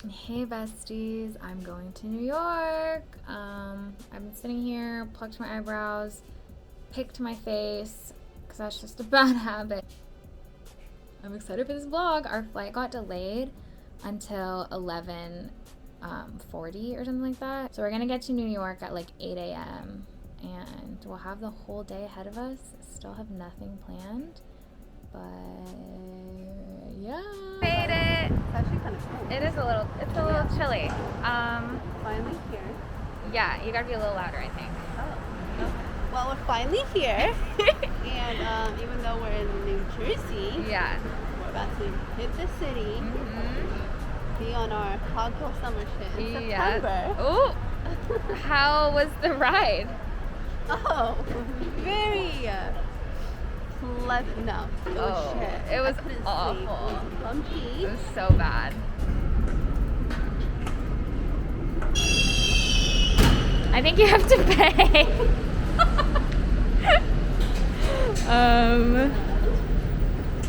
Hey besties, I'm going to New York. I've been sitting here, plucked my eyebrows, picked my face, because that's just a bad habit. I'm excited for this vlog. Our flight got delayed until 11:40 or something like that. So we're gonna get to New York at like 8 a.m. and we'll have the whole day ahead of us. Still have nothing planned, but yeah. Made it. It's actually kind of cool. It is a little chilly. Finally here. Yeah, you gotta be a little louder, I think. Oh. Well, we're finally here. And even though we're in New Jersey, Yeah. we're about to hit the city, be on our hot girl summer shit in September. Oh, how was the ride? Oh, very pleasant. No, it was shit. It was I couldn't awful. sleep. It was bumpy. It was so bad. I think you have to pay.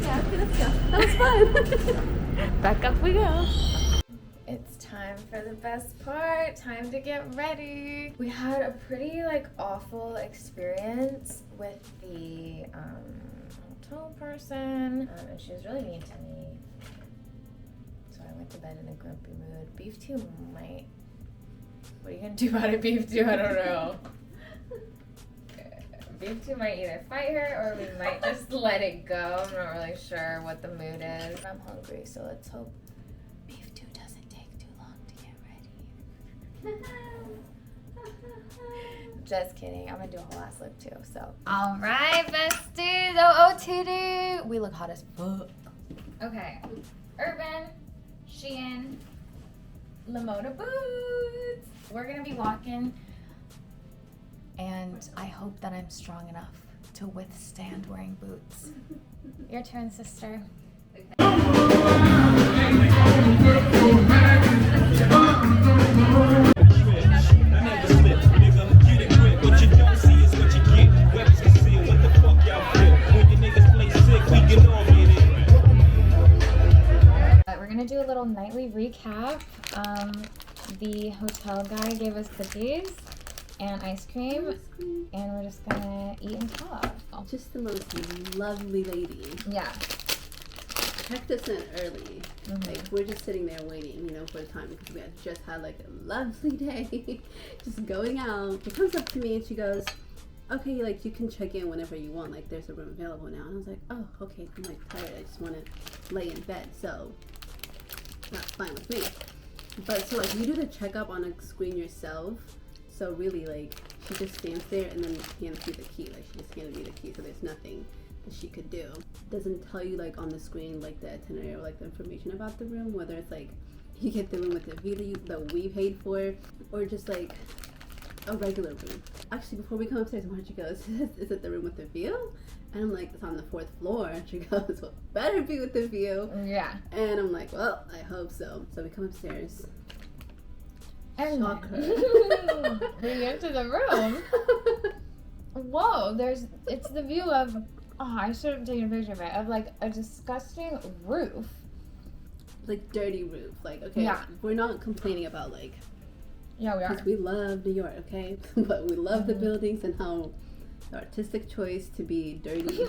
Yeah, okay, let's go. That was fun. Back up we go. It's time for the best part. Time to get ready. We had a pretty awful experience with the hotel person, and she was really mean to me. So I went to bed in a grumpy mood. Beef 2 might. What are you gonna do about it, Beef 2? I don't know. Beef 2 might either fight her or we might just let it go. I'm not really sure what the mood is. I'm hungry, so let's hope Beef 2 doesn't take too long to get ready. Just kidding. I'm gonna do a whole ass look too, so. Alright, besties. OOTD. We look hot as fuck. Okay. Urban, Shein, Lamoda boots. We're gonna be walking, and I hope that I'm strong enough to withstand wearing boots. Your turn, sister. We're gonna do a little nightly recap. The hotel guy gave us cookies and ice cream, and we're just gonna eat and talk. Just the most lovely lady. Yeah. Checked us in early. Like, we're just sitting there waiting, for the time, because we had just had a lovely day, just going out. She comes up to me and she goes, okay, you can check in whenever you want, there's a room available now. And I was like, oh, okay, I'm tired, I just want to lay in bed, so that's fine with me. But so you do the checkup on a screen yourself, so really she just stands there and then hands you the key. She just handed me the key, so there's nothing that she could do. Doesn't tell you on the screen the itinerary or the information about the room, whether it's you get the room with the view that we paid for, or just a regular room. Actually, before we come upstairs, Margie goes, is it the room with the view? And I'm like, it's on the 4th floor. And she goes, well, better be with the view. Yeah. And I'm like, well, I hope so. So we come upstairs. And shocker. we get to the room. Whoa, it's the view of, I should have taken a picture of it, of a disgusting roof. Dirty roof. Okay, yeah. We're not complaining about yeah, we are. Because we love New York, okay? But we love the buildings and how the artistic choice to be dirty.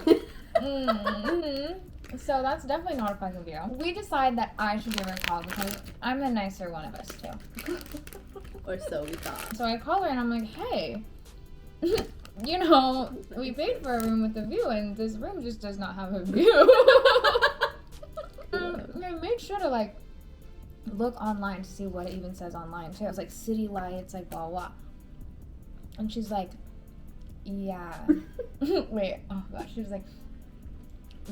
So that's definitely not a fucking view. We decide that I should give her a call because I'm the nicer one of us too. Or so we thought. So I call her and I'm like, hey, we paid for a room with a view and this room just does not have a view. I made sure to look online to see what it even says online too. It's city lights, blah blah. And she's like, yeah. Wait, oh gosh, she was like,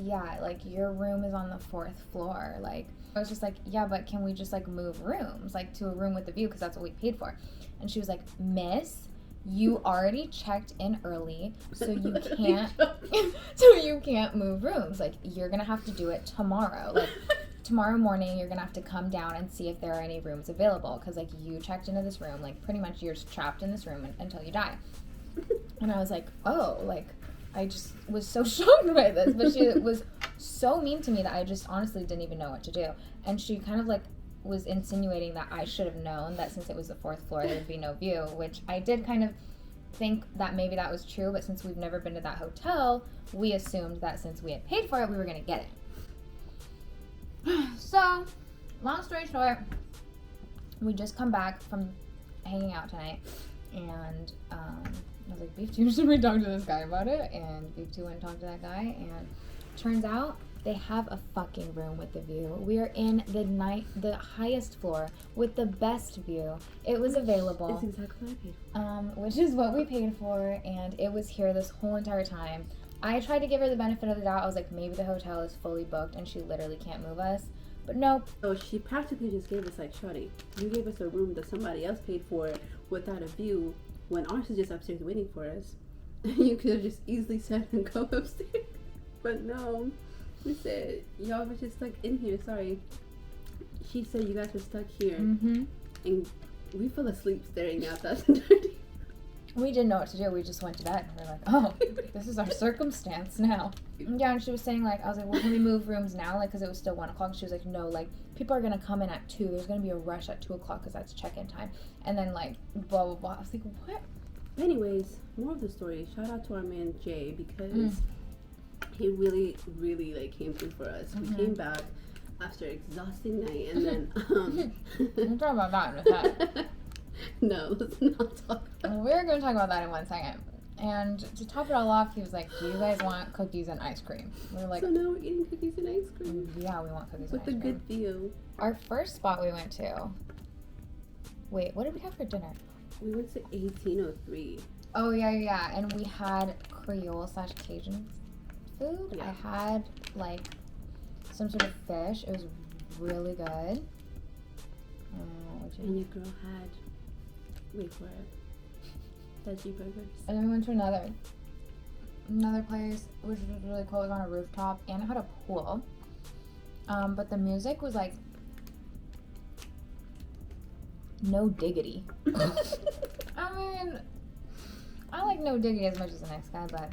yeah, your room is on the 4th floor. I was just like, yeah, but can we just move rooms to a room with a view, because that's what we paid for. And she was like, miss, you already checked in early, so you can't move rooms. You're gonna have to do it tomorrow. Tomorrow morning you're gonna have to come down and see if there are any rooms available, because you checked into this room, pretty much you're trapped in this room until you die. And I was like, oh, I just was so shocked by this, but she was so mean to me that I just honestly didn't even know what to do. And she kind of was insinuating that I should have known that since it was the 4th floor, there would be no view, which I did kind of think that maybe that was true, but since we've never been to that hotel, we assumed that since we had paid for it, we were going to get it. So, long story short, we just come back from hanging out tonight, and I was like, Beef 2 should we talk to this guy about it? And Beef 2 went and talked to that guy, and turns out they have a fucking room with the view. We are in the highest floor with the best view. It was available. It's exactly what I paid for. Which is what we paid for, and it was here this whole entire time. I tried to give her the benefit of the doubt. I was like, maybe the hotel is fully booked and she literally can't move us. But nope. So she practically just gave us like, shawty, you gave us a room that somebody else paid for without a view when ours is just upstairs waiting for us. You could have just easily said and go upstairs. But no. We said, y'all were just like in here, sorry. She said you guys were stuck here. Mm-hmm. And we fell asleep staring out that dirty. We didn't know what to do. We just went to bed. We're like, oh, this is our circumstance now. Yeah, and she was saying, like, I was like, well, can we move rooms now? Like, because it was still 1 o'clock. She was like, no, like, people are going to come in at 2. There's going to be a rush at 2 o'clock because that's check-in time. And then, like, blah, blah, blah. I was like, what? Anyways, more of the story. Shout out to our man, Jay, because he really, really, like, came through for us. We came back after an exhausting night, and then, We'll talk about that in a sec. No, let's not talk about We're going to talk about that in 1 second. And to top it all off, he was like, do you guys want cookies and ice cream? We were like, so now we're eating cookies and ice cream. Yeah, we want cookies With and ice a cream. good view. Our first spot we went to, wait, what did we have for dinner? We went to 1803. Oh, yeah. And we had Creole/Cajun food. Yeah. I had, like, some sort of fish. It was really good. And your girl had, wait for it, veggie burgers. And then we went to another place, which was really cool. It was on a rooftop, and it had a pool. But the music was like, no diggity. I mean, I like No Diggity as much as the next guy, but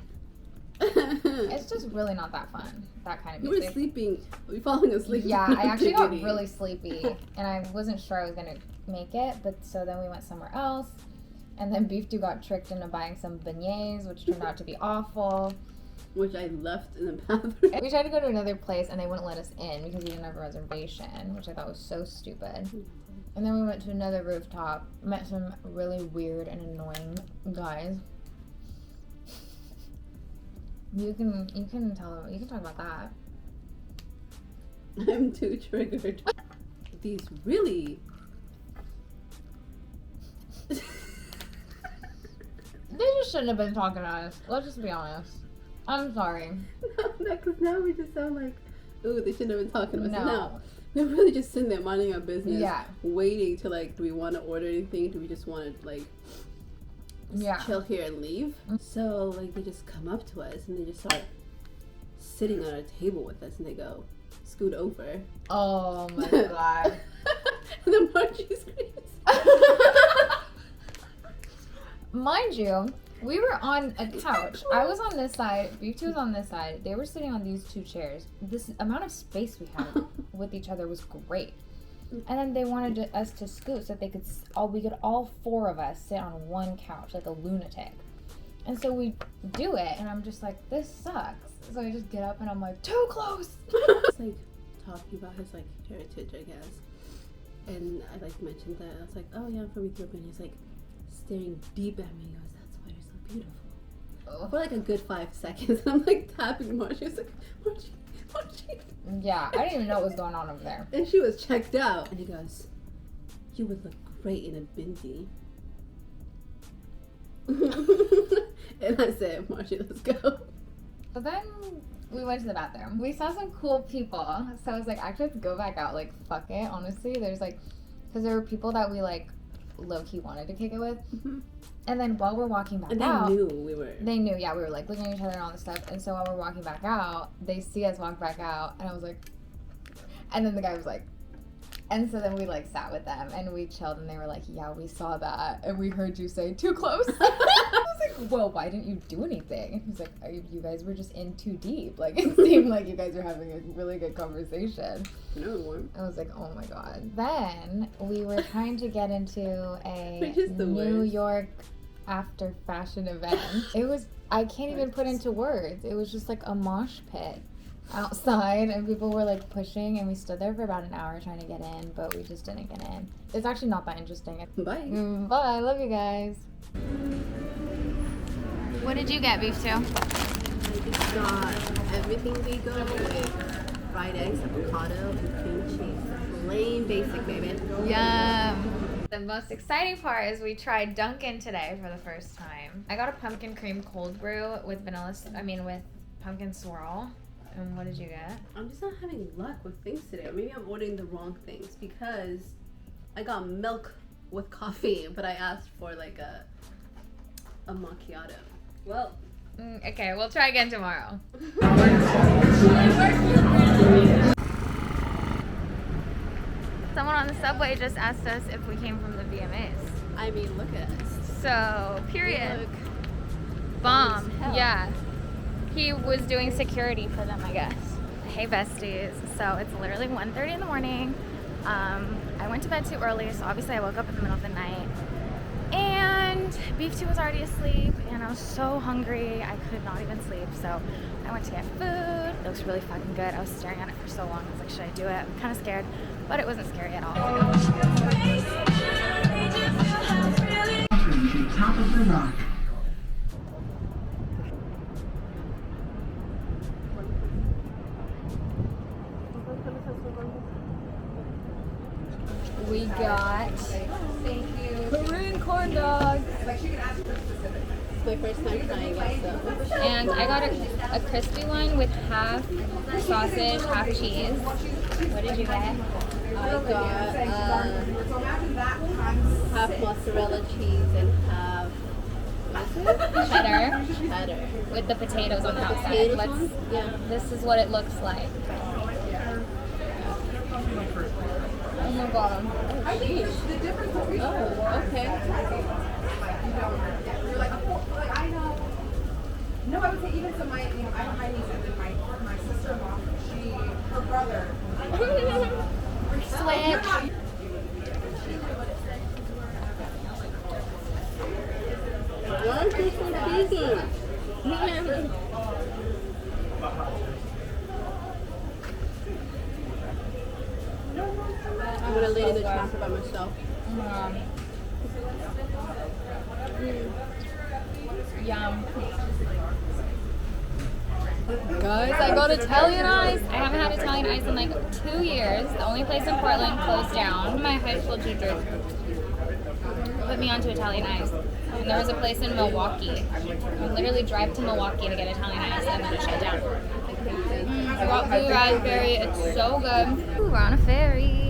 it's just really not that fun, that kind of music. You were sleeping, we falling asleep. Yeah, I actually got Diggity. really sleepy, and I wasn't sure I was going to make it, but so then we went somewhere else, and then Beef 2 got tricked into buying some beignets, which turned out to be awful. Which I left in the bathroom. We tried to go to another place, and they wouldn't let us in because we didn't have a reservation, which I thought was so stupid. And then we went to another rooftop, met some really weird and annoying guys. You can talk about that. I'm too triggered. These really... They just shouldn't have been talking to us. Let's just be honest. I'm sorry. No, because now we just sound like, ooh, they shouldn't have been talking to us. No. We're really just sitting there minding our business. Yeah. Waiting to, like, do we want to order anything? Do we just want to, like, chill here and leave? So, like, they just come up to us and they just start sitting on a table with us and they go, scoot over. Oh my god. And then Margie screams. Mind you, we were on a couch. I was on this side, Beef 2 was on this side. They were sitting on these 2 chairs. This amount of space we had with each other was great. And then they wanted us to scoot so that we could all 4 of us sit on one couch like a lunatic. And so we do it, and I'm just like, this sucks. So I just get up and I'm like, too close. It's like talking about his, like, heritage, I guess. And I, like, mentioned that. I was like, oh yeah, I'm from Ethiopia. And he's like staring deep at me. He goes, that's why you're so beautiful. For like a good 5 seconds. And I'm like tapping Margie. I was like, Margie. Yeah, I didn't even know what was going on over there. And she was checked out. And he goes, you would look great in a bindi. And I said, Margie, let's go. But then we went to the bathroom. We saw some cool people. So I was like, actually, let's go back out. Like, fuck it, honestly. There's like, because there were people that we like low-key wanted to kick it with. Mm-hmm. And then while we're walking back and out. they knew we were. They knew, yeah. We were like looking at each other and all this stuff. And so while we're walking back out, they see us walk back out. And I was like, and then the guy was like, And so then we like sat with them and we chilled and they were like, yeah, we saw that and we heard you say too close. I was like, well, why didn't you do anything? And he was like, you guys were just in too deep. Like it seemed like you guys were having a really good conversation. No one. I was like, oh my God. Then we were trying to get into a New worst. York after fashion event. It was, I can't even put into words. It was just like a mosh pit outside and people were like pushing and we stood there for about an hour trying to get in, but we just didn't get in. It's actually not that interesting. Bye. Bye. Love you guys. What did you get, Beef Stew? I just got everything we go with fried eggs, avocado, and cream cheese. Plain basic, baby. Yum. The most exciting part is we tried Dunkin today for the first time. I got a pumpkin cream cold brew with with pumpkin swirl. And what did you get? I'm just not having luck with things today. Or maybe I'm ordering the wrong things because I got milk with coffee, but I asked for like a macchiato. Well. Okay, we'll try again tomorrow. Someone on the subway just asked us if we came from the VMAs. I mean, look at us. So, period. Bomb. Yeah. He was doing security for them, I guess. Hey besties. So it's literally 1:30 in the morning. I went to bed too early, so obviously I woke up in the middle of the night. And Beef 2 was already asleep, and I was so hungry, I could not even sleep. So I went to get food. It was really fucking good. I was staring at it for so long. I was like, should I do it? I'm kind of scared, but it wasn't scary at all. Top of the rock. We got Korean corn dogs. It's my first time trying it, so. And I got a crispy one with half sausage, half cheese. What did you get? I got half mozzarella cheese and half cheddar With the potatoes on the outside. This is what it looks like. Oh my God. I think the difference between okay. You're like, I know. No, I would say even so. I have my niece and my sister-in-law. Her brother. Switch. Why is this so cheesy? I'm gonna lay in the trapper by myself. Yum. Guys, I got Italian ice. I haven't had Italian ice in like 2 years. The only place in Portland closed down. My high school teacher put me onto Italian ice. And there was a place in Milwaukee. You literally drive to Milwaukee to get Italian ice and then it shut down. I got blue raspberry. It's so good. Ooh, we're on a ferry.